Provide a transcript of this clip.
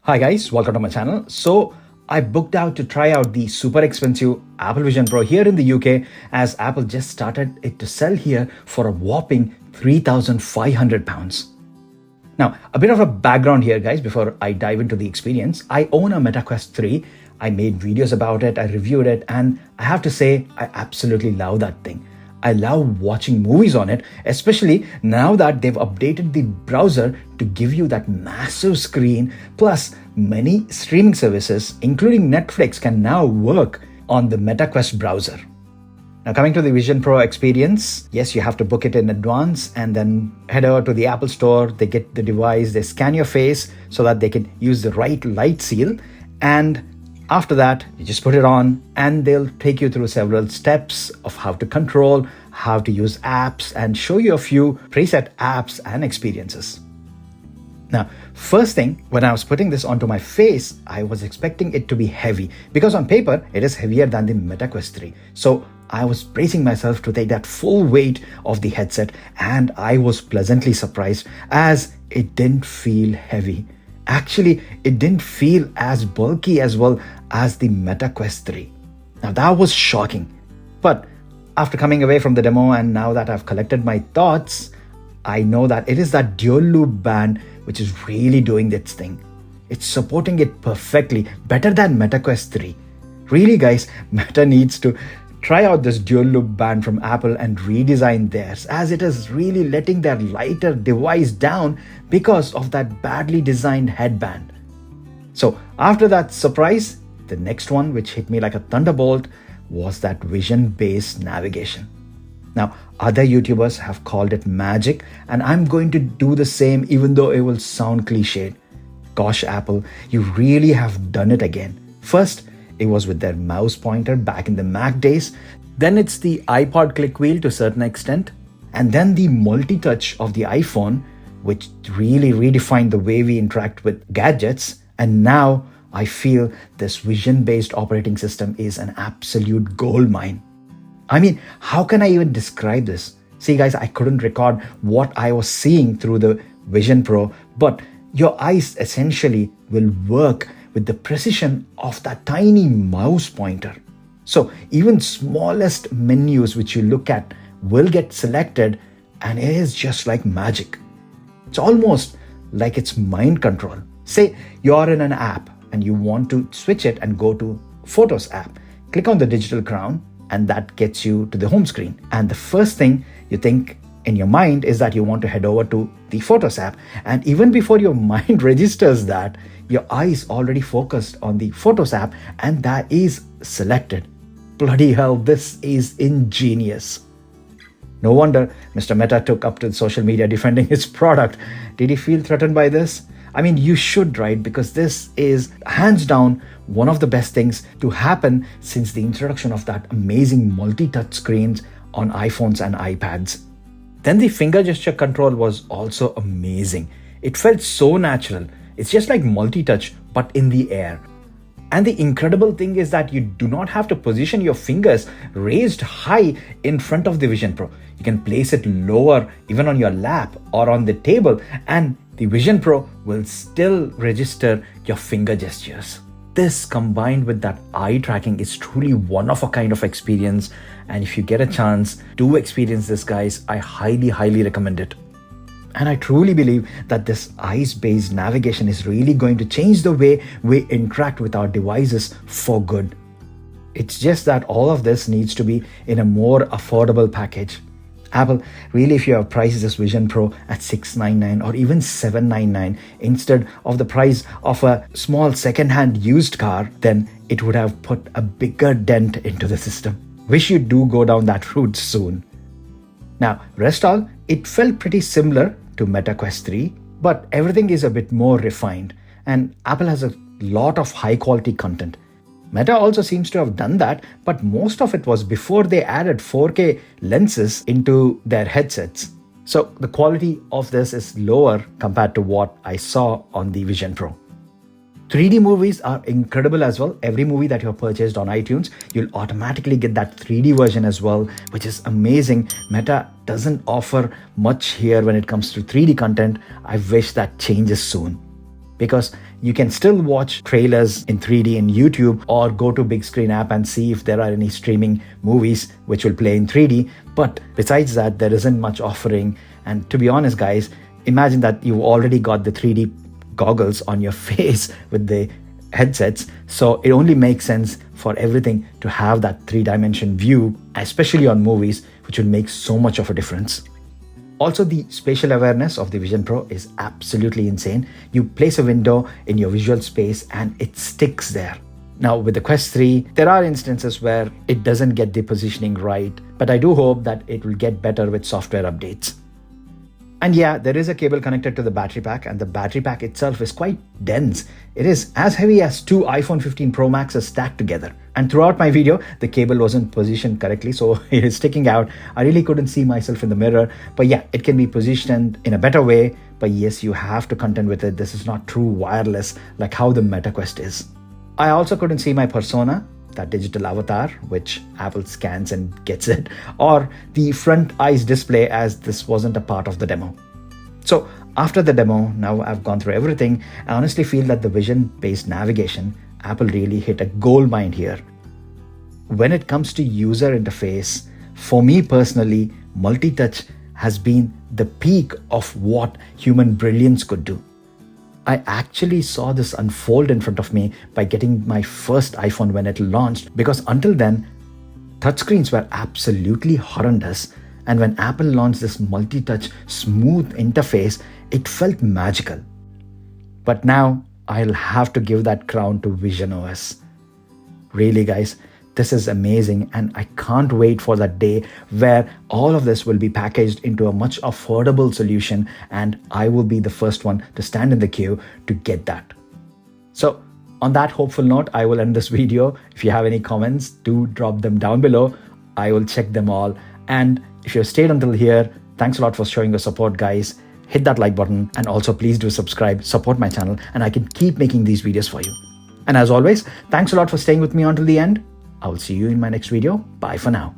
Hi guys, welcome to my channel. So I booked out to try out the super expensive Apple Vision Pro here in the UK as Apple just started it to sell here for a whopping £3,500. Now, a bit of a background here guys before I dive into the experience. I own a Meta Quest 3. I made videos about it, I reviewed it, and I have to say I absolutely love that thing. I love watching movies on it, especially now that they've updated the browser to give you that massive screen. Plus, many streaming services, including Netflix, can now work on the MetaQuest browser. Now, coming to the Vision Pro experience, yes, you have to book it in advance and then head over to the Apple Store. They get the device, they scan your face so that they can use the right light seal. And after that, you just put it on and they'll take you through several steps of how to control, how to use apps, and show you a few preset apps and experiences. Now, first thing, when I was putting this onto my face, I was expecting it to be heavy because on paper, it is heavier than the MetaQuest 3. So I was bracing myself to take that full weight of the headset and I was pleasantly surprised as it didn't feel heavy. Actually, it didn't feel as bulky as well as the Meta Quest 3. Now that was shocking. But after coming away from the demo and now that I've collected my thoughts, I know that it is that dual loop band which is really doing its thing. It's supporting it perfectly, better than Meta Quest 3. Really guys, Meta needs to try out this dual loop band from Apple and redesign theirs, as it is really letting their lighter device down because of that badly designed headband. So after that surprise, the next one which hit me like a thunderbolt was that vision-based navigation. Now, other YouTubers have called it magic, and I'm going to do the same even though it will sound cliched. Gosh, Apple, you really have done it again. First, it was with their mouse pointer back in the Mac days. Then it's the iPod click wheel to a certain extent. And then the multi-touch of the iPhone, which really redefined the way we interact with gadgets. And now I feel this vision-based operating system is an absolute goldmine. I mean, how can I even describe this? See guys, I couldn't record what I was seeing through the Vision Pro, but your eyes essentially will work with the precision of that tiny mouse pointer. So even smallest menus which you look at will get selected, and it is just like magic. It's almost like it's mind control. Say you're in an app and you want to switch it and go to Photos app. Click on the digital crown and that gets you to the home screen. And the first thing you think in your mind is that you want to head over to the Photos app. And even before your mind registers that, your eyes already focused on the Photos app and that is selected. Bloody hell, this is ingenious. No wonder Mr. Meta took up to social media defending his product. Did he feel threatened by this? I mean, you should, right? Because this is hands down one of the best things to happen since the introduction of that amazing multi-touch screens on iPhones and iPads. Then the finger gesture control was also amazing. It felt so natural. It's just like multi-touch, but in the air. And the incredible thing is that you do not have to position your fingers raised high in front of the Vision Pro. You can place it lower, even on your lap or on the table, and the Vision Pro will still register your finger gestures. This combined with that eye tracking is truly one of a kind of experience. And if you get a chance to experience this, guys, I highly recommend it. And I truly believe that this eyes-based navigation is really going to change the way we interact with our devices for good. It's just that all of this needs to be in a more affordable package. Apple, really, if you have priced this Vision Pro at $699 or even $799 instead of the price of a small second-hand used car, then it would have put a bigger dent into the system. Wish you do go down that route soon. Now, rest all, it felt pretty similar to Meta Quest 3, but everything is a bit more refined and Apple has a lot of high quality content. Meta also seems to have done that, but most of it was before they added 4K lenses into their headsets. So the quality of this is lower compared to what I saw on the Vision Pro. 3D movies are incredible as well. Every movie that you have purchased on iTunes, you'll automatically get that 3D version as well, which is amazing. Meta doesn't offer much here when it comes to 3D content. I wish that changes soon. Because You can still watch trailers in 3D in YouTube or go to big screen app and see if there are any streaming movies which will play in 3D. But besides that, there isn't much offering. And to be honest, guys, imagine that you've already got the 3D goggles on your face with the headsets. So it only makes sense for everything to have that 3-dimension view, especially on movies, which will make so much of a difference. Also, the spatial awareness of the Vision Pro is absolutely insane. You place a window in your visual space and it sticks there. Now with the Quest 3, there are instances where it doesn't get the positioning right, but I do hope that it will get better with software updates. And yeah, there is a cable connected to the battery pack, and the battery pack itself is quite dense. It is as heavy as 2 iPhone 15 Pro Maxes stacked together. And throughout my video, the cable wasn't positioned correctly, so it is sticking out. I really couldn't see myself in the mirror. But yeah, it can be positioned in a better way. But yes, you have to contend with it. This is not true wireless like how the Meta Quest is. I also couldn't see my persona, that digital avatar, which Apple scans and gets it, or the front eyes display, as this wasn't a part of the demo. So after the demo, now I've gone through everything, I honestly feel that the vision-based navigation, Apple really hit a gold mine here. When it comes to user interface, for me personally, multi-touch has been the peak of what human brilliance could do. I actually saw this unfold in front of me by getting my first iPhone when it launched, because until then, touchscreens were absolutely horrendous. And when Apple launched this multi-touch smooth interface, it felt magical. But now I'll have to give that crown to Vision OS. Really, guys, this is amazing, and I can't wait for that day where all of this will be packaged into a much affordable solution, and I will be the first one to stand in the queue to get that. So on that hopeful note, I will end this video. If you have any comments, do drop them down below. I will check them all. And if you've stayed until here, thanks a lot for showing your support, guys. Hit that like button, and also please do subscribe, support my channel, and I can keep making these videos for you. And as always, thanks a lot for staying with me until the end. I will see you in my next video. Bye for now.